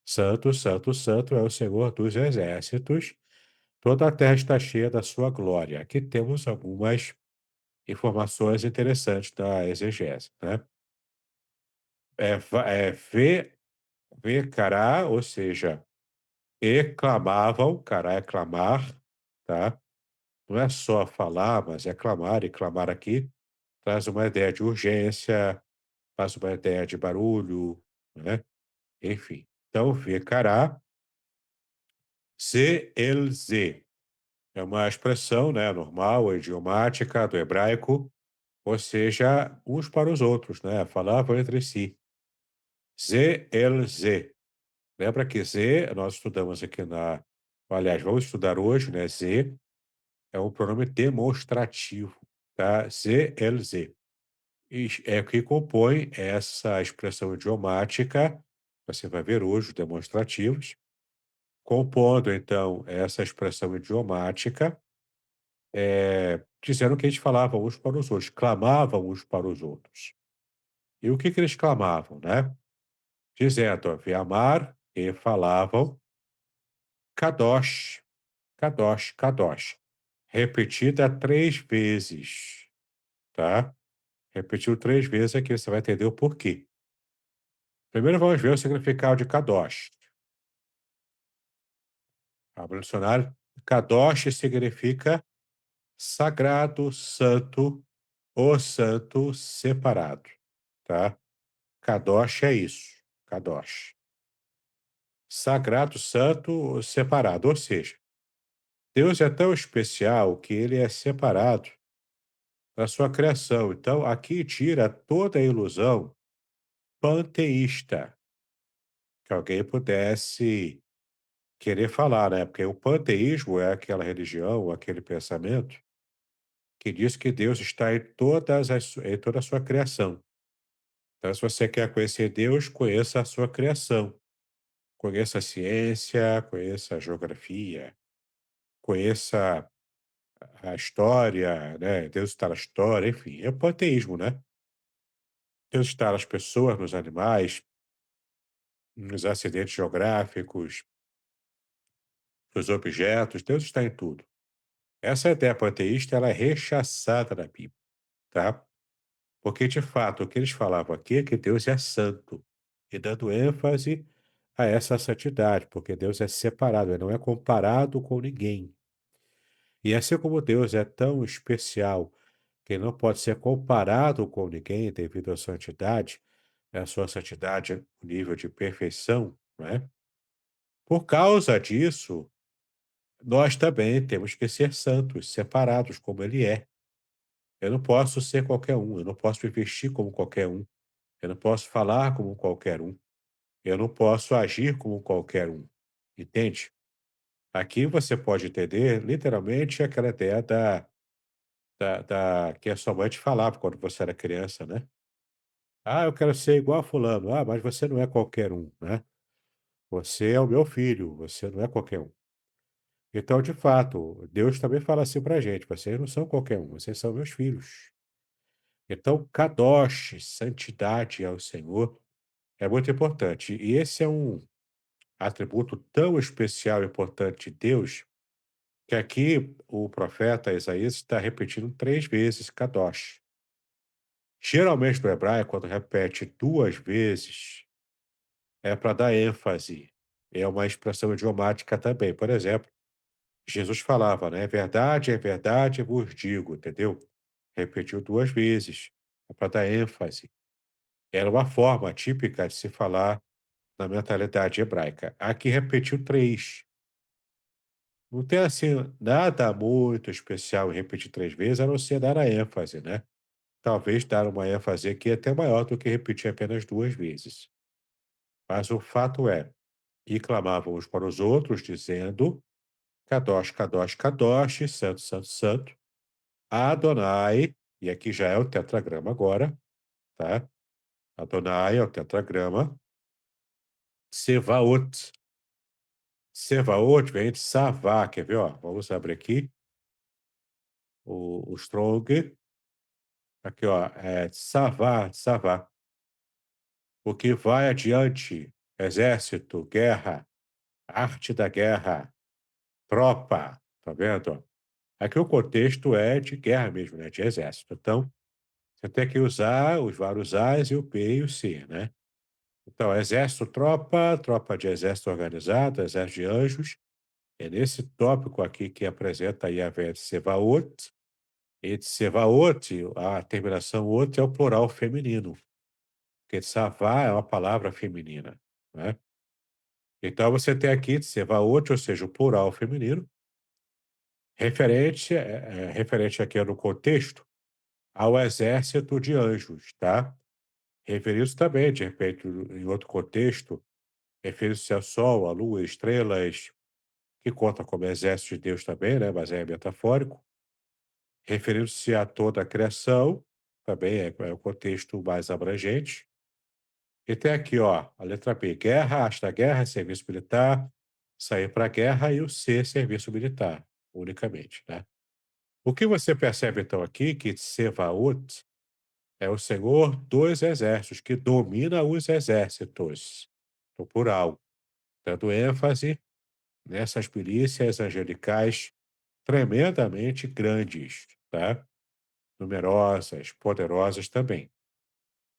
Santo, santo, santo é o Senhor dos exércitos, toda a terra está cheia da sua glória. Aqui temos algumas informações interessantes da exegese, né? Cará, ou seja, e clamavam, cará é clamar, tá? Não é só falar, mas é clamar, e clamar aqui traz uma ideia de urgência, traz uma ideia de barulho, né? Enfim. Então, cará, ze el ze. É uma expressão, né, normal, idiomática do hebraico, ou seja, uns para os outros, né? Falavam entre si. Ze el ze. Lembra que ze, nós estudamos aqui aliás, vamos estudar hoje, né? Ze é um pronome demonstrativo, tá? Ze el ze. E é o que compõe essa expressão idiomática, você vai ver hoje os demonstrativos, compondo então essa expressão idiomática, dizendo que eles falavam uns para os outros, clamavam uns para os outros. E o que que eles clamavam, né? Dizendo, amar e falavam Kadosh, Kadosh, Kadosh, repetida 3 vezes, tá? Repetiu 3 vezes aqui, você vai entender o porquê. Primeiro vamos ver o significado de Kadosh. Abre o dicionário. Kadosh significa sagrado, santo, o santo separado, tá? Kadosh é isso, Kadosh. Sagrado, santo, separado, ou seja, Deus é tão especial que ele é separado da sua criação. Então, aqui tira toda a ilusão panteísta que alguém pudesse querer falar, né? Porque o panteísmo é aquela religião, aquele pensamento que diz que Deus está em toda a sua criação. Então, se você quer conhecer Deus, conheça a sua criação. Conheça a ciência, conheça a geografia, conheça a história, né, Deus está na história, enfim, é panteísmo, né. Deus está nas pessoas, nos animais, nos acidentes geográficos, nos objetos, Deus está em tudo. Essa ideia panteísta, ela é rechaçada na Bíblia, tá? Porque, de fato, o que eles falavam aqui é que Deus é santo, e dando ênfase a essa santidade, porque Deus é separado, ele não é comparado com ninguém. E assim como Deus é tão especial que não pode ser comparado com ninguém devido à santidade, a sua santidade, o nível de perfeição, não é? Por causa disso, nós também temos que ser santos, separados como ele é. Eu não posso ser qualquer um, eu não posso me vestir como qualquer um, eu não posso falar como qualquer um, eu não posso agir como qualquer um. Entende? Aqui você pode entender literalmente aquela ideia que a sua mãe te falava quando você era criança, né? Ah, eu quero ser igual a fulano. Ah, mas você não é qualquer um, né? Você é o meu filho, você não é qualquer um. Então, de fato, Deus também fala assim pra gente: vocês não são qualquer um, vocês são meus filhos. Então, kadosh, santidade ao Senhor, é muito importante. E esse é um atributo tão especial e importante de Deus, que aqui o profeta Isaías está repetindo 3 vezes kadosh. Geralmente no hebraico, quando repete 2 vezes, é para dar ênfase. É uma expressão idiomática também. Por exemplo, Jesus falava, né? É verdade, vos digo, entendeu? Repetiu 2 vezes, é para dar ênfase. Era uma forma típica de se falar na mentalidade hebraica. Aqui repetiu 3. Não tem, assim, nada muito especial em repetir 3 vezes, a não ser dar a ênfase, né? Talvez dar uma ênfase aqui até maior do que repetir apenas 2 vezes. Mas o fato é, e clamavam uns para os outros, dizendo: Kadosh, Kadosh, Kadosh, Santo, Santo, Santo, Adonai, e aqui já é o tetragrama agora, tá? Adonai é o tetragrama, Sevaot. Sevaot vem de Savá, quer ver, ó? Vamos abrir aqui o Strong, aqui, ó, é Savá, Savá. O que vai adiante, exército, guerra, arte da guerra, tropa, tá vendo? Aqui o contexto é de guerra mesmo, né? De exército. Então, você tem que usar os vários As e o P e o C, né? Então, exército, tropa, tropa de exército organizado, exército de anjos. É nesse tópico aqui que apresenta aí a de Sevaot. E de Sevaot, a terminação ot é o plural feminino, porque Savá é uma palavra feminina, né? Então, você tem aqui de Sevaot, ou seja, o plural feminino, referente aqui no contexto ao exército de anjos, tá? Referiu-se também, de repente, em outro contexto, referiu-se ao Sol, à Lua, estrelas, que conta como exército de Deus também, né? Mas é metafórico. Referindo-se a toda a criação, também é o contexto mais abrangente. E tem aqui, ó, a letra B, guerra, hasta guerra, serviço militar, sair para a guerra, e o C, serviço militar, unicamente, né? O que você percebe, então, aqui, que Tsevaot é o Senhor dos exércitos, que domina os exércitos, no plural, dando ênfase nessas milícias angelicais tremendamente grandes, tá? Numerosas, poderosas também.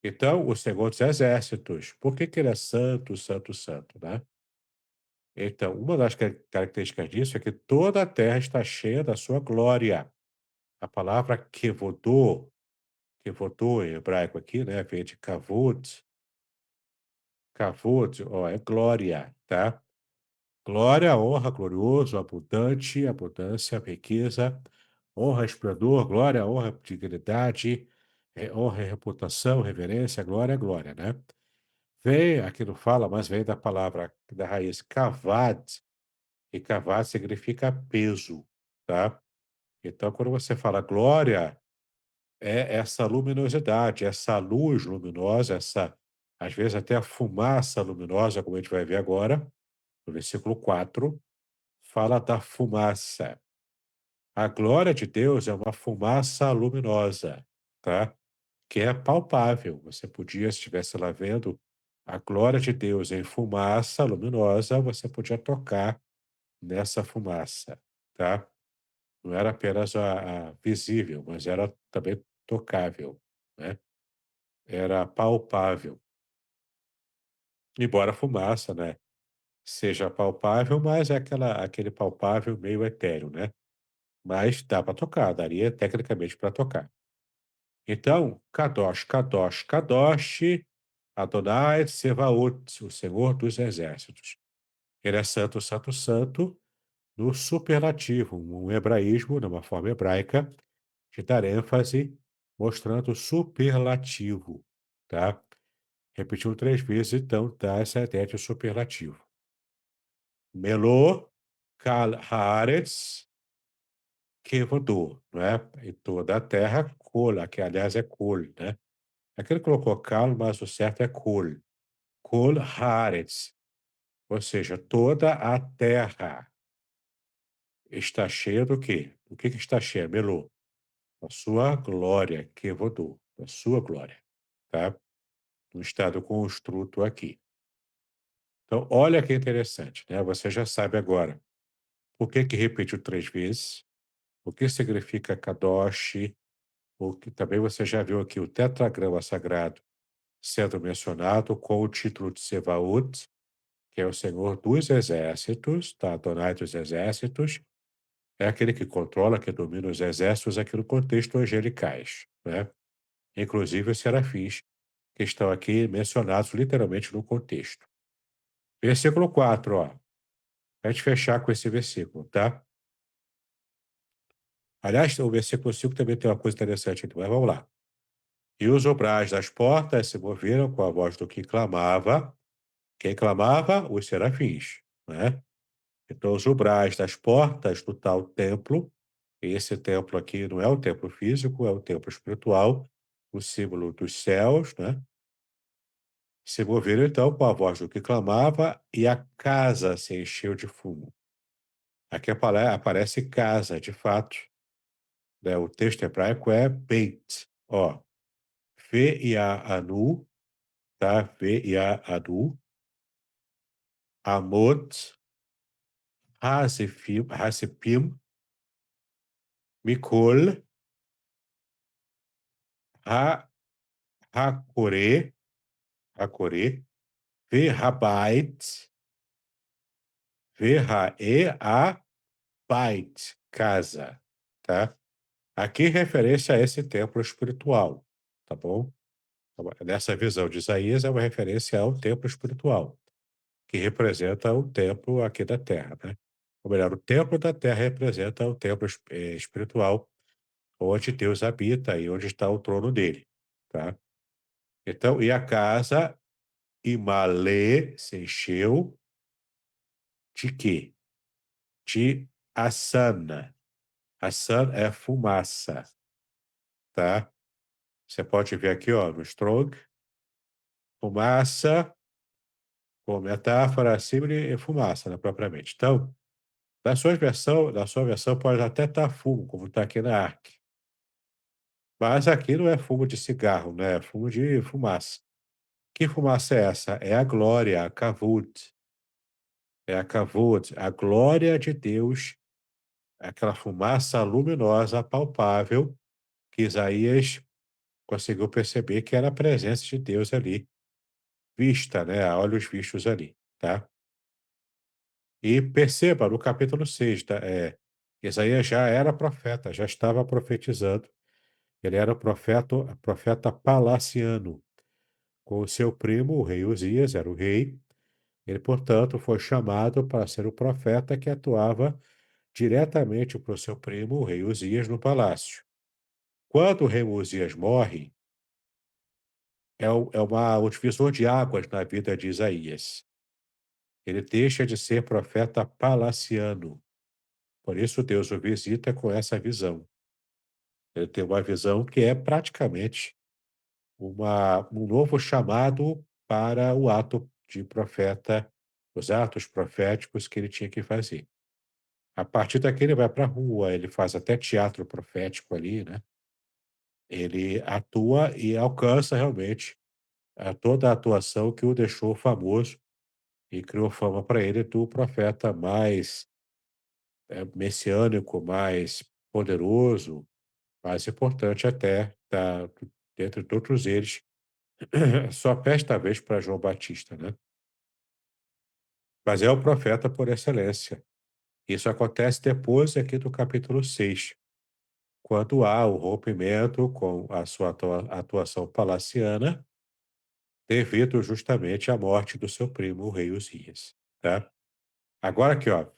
Então, o Senhor dos exércitos, por que que ele é santo, santo, santo, né? Então, uma das características disso é que toda a terra está cheia da sua glória. A palavra kevodô em hebraico aqui, né, vem de kavod. Kavod, ó, é glória, tá? Glória, honra, glorioso, abundante, abundância, riqueza, honra, esplendor, glória, honra, dignidade, honra, reputação, reverência, glória, glória, né? Vem, aqui não fala, mas vem da palavra, da raiz kavad, e kavad significa peso, tá? Então, quando você fala glória, é essa luminosidade, essa luz luminosa, essa, às vezes até a fumaça luminosa, como a gente vai ver agora, no versículo 4, fala da fumaça. A glória de Deus é uma fumaça luminosa, tá? Que é palpável. Você podia, se estivesse lá vendo a glória de Deus em fumaça luminosa, você podia tocar nessa fumaça, tá? Não era apenas a visível, mas era também tocável, né? Era palpável. Embora a fumaça, né, seja palpável, mas é aquele palpável meio etéreo, né? Mas dá para tocar, daria tecnicamente para tocar. Então, Kadosh, Kadosh, Kadosh, Adonai Tsevaot, o Senhor dos Exércitos. Ele é santo, santo, santo, no superlativo, um hebraísmo, numa forma hebraica, de dar ênfase, mostrando o superlativo, tá? Repetiu 3 vezes, então dá essa ideia de superlativo. Melô, Kal Haaretz, Kevodô, não é? E toda a terra, Kol, que aliás é Kol, né? Aqui ele colocou Kal, mas o certo é Kol. Kol Haaretz, ou seja, toda a terra está cheia do quê? O que que está cheia, Melô? A sua glória, Kevodô, a sua glória, tá? No estado construto aqui. Então, olha que interessante, né? Você já sabe agora por que que repetiu 3 vezes, o que significa Kadosh, o que também você já viu aqui o tetragrama sagrado sendo mencionado com o título de Sevaot, que é o Senhor dos Exércitos, tá? Adonai dos Exércitos, é aquele que controla, que domina os exércitos aqui no contexto angelicais, né? Inclusive os serafins, que estão aqui mencionados literalmente no contexto. Versículo 4, ó. Pra gente fechar com esse versículo, tá? Aliás, o versículo 5 também tem uma coisa interessante aqui, mas vamos lá. E os obrais das portas se moveram com a voz do que clamava. Quem clamava? Os serafins, né? Então, os umbrais das portas do tal templo, esse templo aqui não é o templo físico, é o templo espiritual, o símbolo dos céus, né? Se moveram então com a voz do que clamava e a casa se encheu de fumo. Aqui aparece casa, de fato, né? O texto hebraico é Beit, ó, V-I-A-Anu, tá? V-I-A-Anu, Amot, Hasepim, Mikol, Ha, Hakore, Hakore, Verhabait, Verhae-a-bait, casa, tá? Aqui referência a esse templo espiritual, tá bom? Então, nessa visão de Isaías é uma referência ao templo espiritual, que representa o templo aqui da terra, né? Ou melhor, o templo da terra representa o templo espiritual, onde Deus habita e onde está o trono dele, tá? Então, e a casa Imalê se encheu de quê? De assana. Assan é fumaça, tá? Você pode ver aqui, ó, no Strong, fumaça, com metáfora, símile e fumaça, né, propriamente. Então, na sua versão pode até estar fumo, como está aqui na Ark. Mas aqui não é fumo de cigarro, né? É fumo de fumaça. Que fumaça é essa? É a glória, a kavod. É a kavod, a glória de Deus, aquela fumaça luminosa, palpável, que Isaías conseguiu perceber que era a presença de Deus ali, vista, né, a olhos vistos ali, tá? E perceba, no capítulo 6, tá, Isaías já era profeta, já estava profetizando. Ele era profeta palaciano. Com o seu primo, o rei Uzias, era o rei. Ele, portanto, foi chamado para ser o profeta que atuava diretamente para o seu primo, o rei Uzias, no palácio. Quando o rei Uzias morre, um divisor de águas na vida de Isaías. Ele deixa de ser profeta palaciano. Por isso, Deus o visita com essa visão. Ele tem uma visão que é praticamente um novo chamado para o ato de profeta, os atos proféticos que ele tinha que fazer. A partir daqui ele vai para a rua, ele faz até teatro profético ali, né. Ele atua e alcança realmente, toda a atuação que o deixou famoso e criou fama para ele do profeta mais, messiânico, mais poderoso, mais importante até da dentre todos eles, só perde talvez para João Batista, né. Mas é o profeta por excelência. Isso acontece depois aqui do capítulo 6, quando há o rompimento com a sua atuação palaciana, devido justamente à morte do seu primo, o rei Uzias, tá. Agora aqui, ó,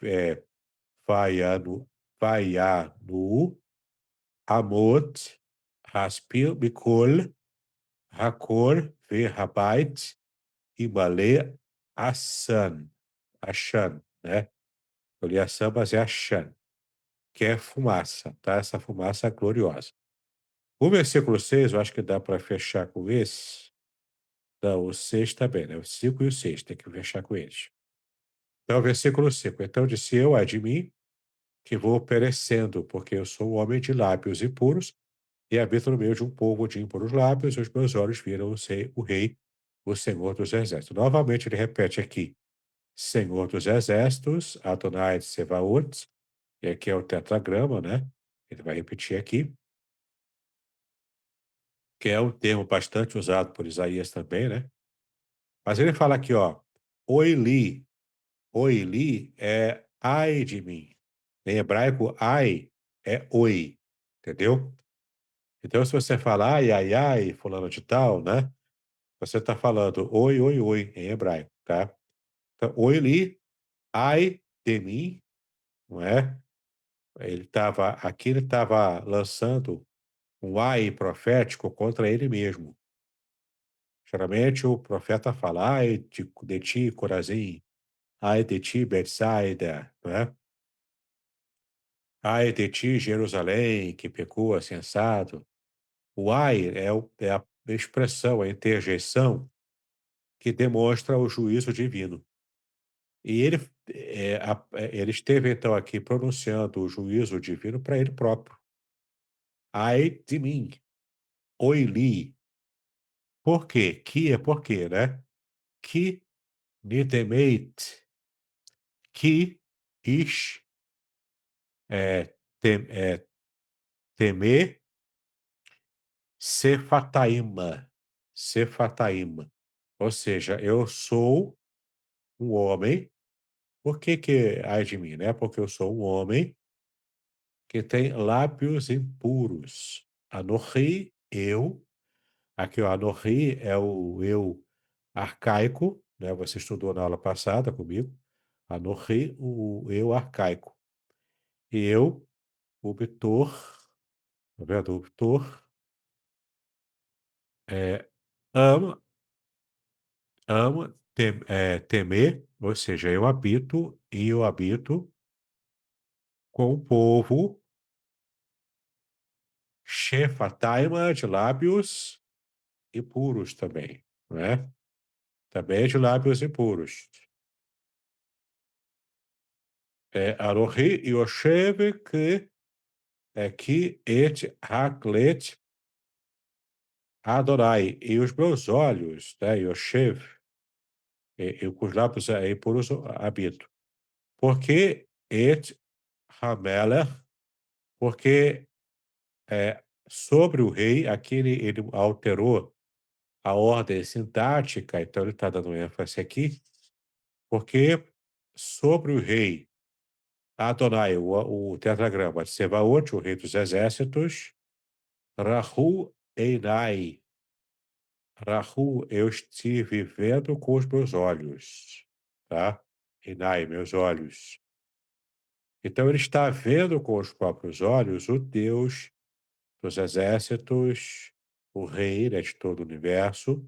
Vaianu Vaianu Amot Haspil Mikol Hakor Verhabait Imale Ashan, né. Eu li Assan, mas é Ashan, que é fumaça, tá, essa fumaça gloriosa. O versículo 6 eu acho que dá para fechar com esse. Não, o 6 também, né, o 5 e o 6 tem que fechar com eles. Então, versículo 5: "Então disse eu: Ai de mim, que vou perecendo, porque eu sou um homem de lábios impuros, e habito no meio de um povo de impuros lábios, e os meus olhos viram o rei, o Senhor dos exércitos." Novamente ele repete aqui, Senhor dos exércitos, Adonai Tsevaot, e aqui é o tetragrama, né, ele vai repetir aqui, que é um termo bastante usado por Isaías também, né. Mas ele fala aqui, ó, Oi li é ai de mim. Em hebraico, ai é oi, entendeu? Então, se você fala ai, ai, ai, fulano de tal, né? Você está falando oi, oi, oi, em hebraico, tá? Então, oi li, ai de mim, não é? Ele estava lançando um ai profético contra ele mesmo. Geralmente o profeta fala, ai de ti, Corazim, ai de ti, Betsaida, não é? Ai de ti, Jerusalém, que pecou assensado. O ai é a expressão, a interjeição que demonstra o juízo divino. E ele esteve então aqui pronunciando o juízo divino para ele próprio. Ai de mim, oi li. Por quê? Que é por quê, né? Que nidemeit, que ish, temer, Sefataíma. Sefataíma. Ou seja, eu sou um homem. Por que que ai de mim, né? Porque eu sou um homem que tem lábios impuros. Anorri, eu. Aqui, ó, anorri é o eu arcaico, né? Você estudou na aula passada comigo. Anorri, o eu arcaico. E eu, o Bitor, tá vendo? O Bitor, é, ama, temer, ou seja, eu habito com o povo Shefataima, de lábios impuros também, não é? Também é de lábios impuros. Arohi Yoshev que et haklet Adonai. E os meus olhos, né, Yoshev, eu com os lábios impuros habito. Porque et hamelech, porque sobre o rei, aqui ele alterou a ordem sintática, então ele está dando ênfase aqui, porque sobre o rei Adonai, o tetragrama de Sebaot, o rei dos exércitos, Rahu Einai, Rahu, eu estive vendo com os meus olhos, tá? Einai, meus olhos. Então ele está vendo com os próprios olhos o Deus dos exércitos, o rei, né, de todo o universo,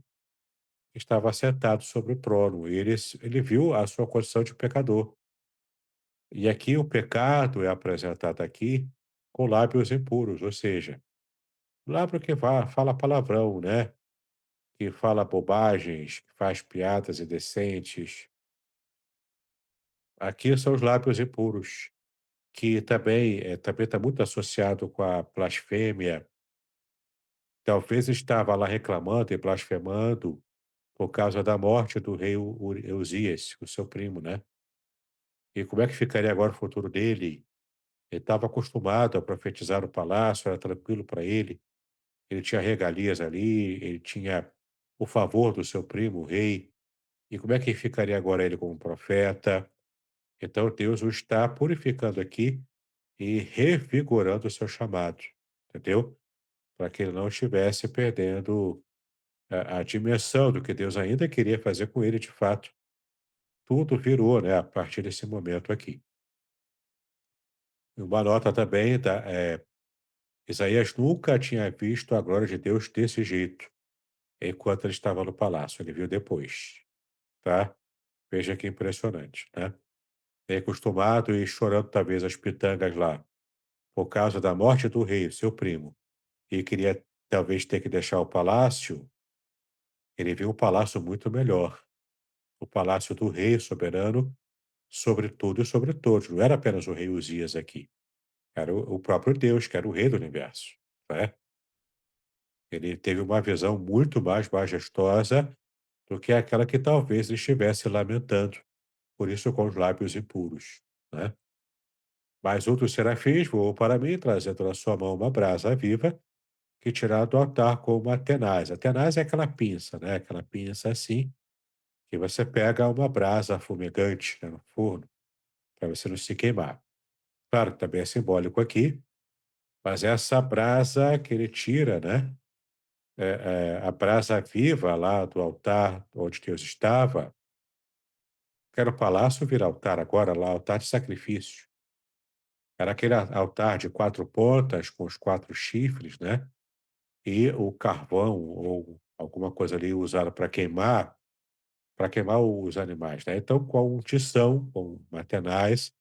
estava sentado sobre o trono. E ele viu a sua condição de pecador. E aqui o pecado é apresentado aqui com lábios impuros, ou seja, lábio que fala palavrão, né? Que fala bobagens, que faz piadas indecentes. Aqui são os lábios impuros. que também está muito associado com a blasfêmia. Talvez estava lá reclamando e blasfemando por causa da morte do rei Uzias, o seu primo, né? E como é que ficaria agora o futuro dele? Ele estava acostumado a profetizar no palácio, era tranquilo para ele. Ele tinha regalias ali, ele tinha o favor do seu primo, o rei. E como é que ficaria agora ele como profeta? Então Deus o está purificando aqui e revigorando o seu chamado, entendeu? Para que ele não estivesse perdendo a dimensão do que Deus ainda queria fazer com ele de fato. Tudo virou, né, a partir desse momento aqui. E uma nota também, Isaías nunca tinha visto a glória de Deus desse jeito, enquanto ele estava no palácio, ele viu depois, tá? Veja que impressionante, né? Ele acostumado e chorando talvez as pitangas lá, por causa da morte do rei, seu primo, e queria talvez ter que deixar o palácio, ele viu um palácio muito melhor, o palácio do rei soberano sobre tudo e sobre todos. Não era apenas o rei Uzias aqui, era o próprio Deus, que era o rei do universo, né? Ele teve uma visão muito mais majestosa do que aquela que talvez ele estivesse lamentando, por isso com os lábios impuros, né? Mas outros serafins voam para mim, trazendo na sua mão uma brasa viva, que tiraram do altar com uma tenaz. A tenaz é aquela pinça, né? Aquela pinça assim, que você pega uma brasa fumegante, né, no forno, para você não se queimar. Claro que também é simbólico aqui, mas essa brasa que ele tira, né? A brasa viva lá do altar onde Deus estava, que era o palácio, vira altar agora lá, altar de sacrifício. Era aquele altar de 4 pontas com os 4 chifres, né, e o carvão ou alguma coisa ali usada para queimar os animais, né. Então, com um tição, com uma tenaz,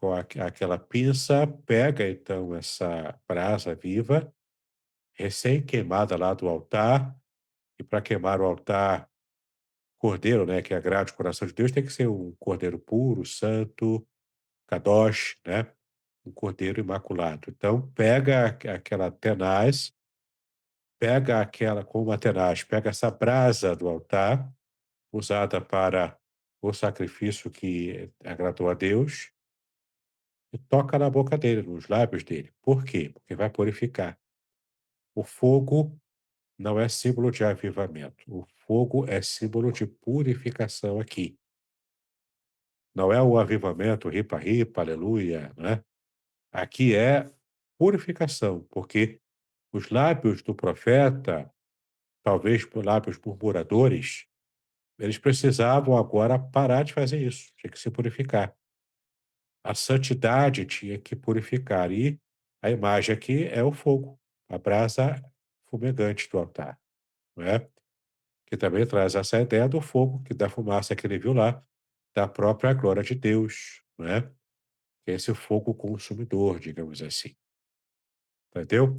com aquela pinça, pega então essa brasa viva, recém-queimada lá do altar, e para queimar o altar, cordeiro, né, que agrade o coração de Deus, tem que ser um cordeiro puro, santo, kadosh, né, um cordeiro imaculado. Então pega aquela tenaz, pega aquela com uma tenaz, pega essa brasa do altar, usada para o sacrifício que agradou a Deus, e toca na boca dele, nos lábios dele. Por quê? Porque vai purificar. O fogo não é símbolo de avivamento. O fogo é símbolo de purificação aqui. Não é o avivamento, ripa, ripa, aleluia, né? Aqui é purificação, porque os lábios do profeta, talvez por lábios murmuradores, eles precisavam agora parar de fazer isso, tinha que se purificar. A santidade tinha que purificar. E a imagem aqui é o fogo, a brasa fumegante do altar, não é? Que também traz essa ideia do fogo, que da fumaça que ele viu lá, da própria glória de Deus, não é? Que é esse fogo consumidor, digamos assim, entendeu?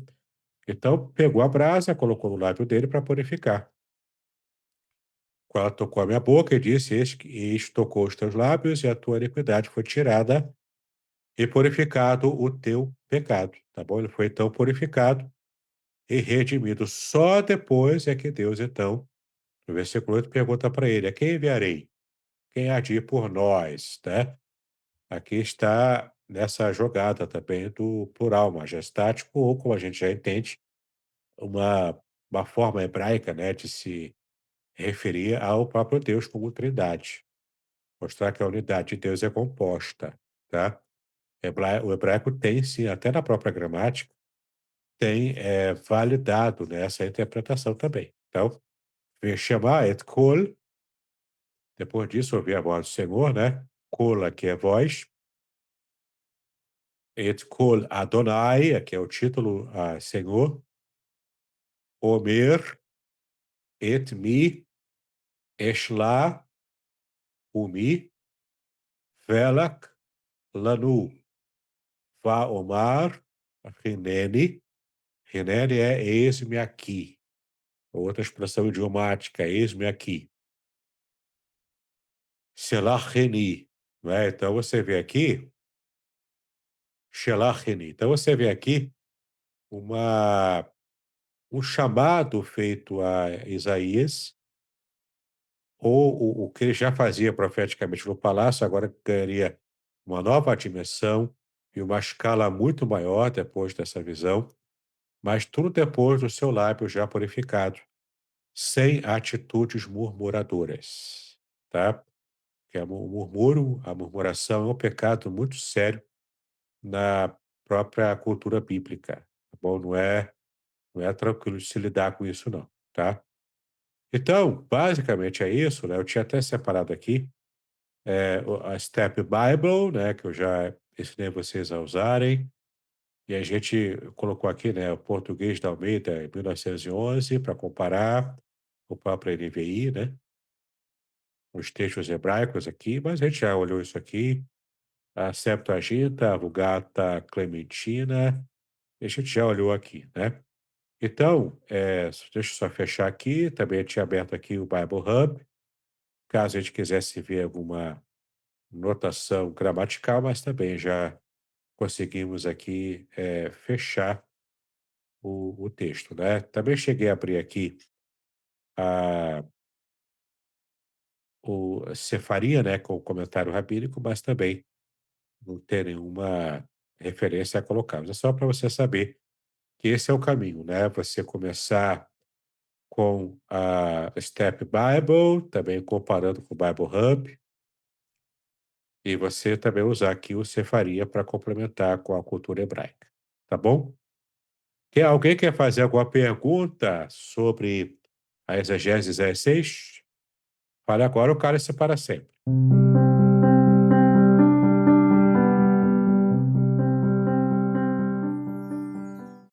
Então, pegou a brasa, colocou no lábio dele para purificar. Quando ela tocou a minha boca e disse: Eis tocou os teus lábios, e a tua iniquidade foi tirada, e purificado o teu pecado. Tá bom? Ele foi então purificado e redimido. Só depois é que Deus, então, no versículo 8, pergunta para ele: A quem enviarei? Quem há de ir por nós? Né? Aqui está nessa jogada também do plural majestático, ou como a gente já entende, uma, uma forma hebraica, né, de se referir ao próprio Deus como Trindade, mostrar que a unidade de Deus é composta, tá? O hebraico tem sim, até na própria gramática, tem validado, né, essa interpretação também. Então, chamar et kol, depois disso ouvir a voz do Senhor, né? Kol aqui é voz, et kol Adonai, aqui é o título, Senhor, Omer, et mi, Eshla, umi, velak, lanu. Vaomar, Hineni. Hineni é eis-me aqui. Outra expressão idiomática, eis-me aqui. Selah Reni. Né? Então você vê aqui Shelachini. Então você vê aqui uma um chamado feito a Isaías, ou o que ele já fazia profeticamente no palácio, agora ganharia uma nova dimensão e uma escala muito maior depois dessa visão, mas tudo depois do seu lábio já purificado, sem atitudes murmuradoras, tá? Que o murmúrio, a murmuração é um pecado muito sério na própria cultura bíblica, tá bom? Não é tranquilo de se lidar com isso não, tá? Então, basicamente é isso, né, eu tinha até separado aqui, a Step Bible, né, que eu já ensinei vocês a usarem, e a gente colocou aqui, né, o português da Almeida em 1911 para comparar, o próprio NVI, né, os textos hebraicos aqui, mas a gente já olhou isso aqui, a Septuaginta, a Vulgata Clementina, a gente já olhou aqui, né. Então, deixa eu só fechar aqui, também tinha aberto aqui o Bible Hub, caso a gente quisesse ver alguma notação gramatical, mas também já conseguimos aqui, fechar o texto, né. Também cheguei a abrir aqui a o Cefaria, né, com o comentário rabínico, mas também não tem nenhuma referência a colocar. Mas é só para você saber que esse é o caminho, né, você começar com a Step Bible, também comparando com o Bible Hub, e você também usar aqui o Cefaria para complementar com a cultura hebraica, tá bom? Alguém quer fazer alguma pergunta sobre a exegese 16? Fale agora, o cálice para sempre.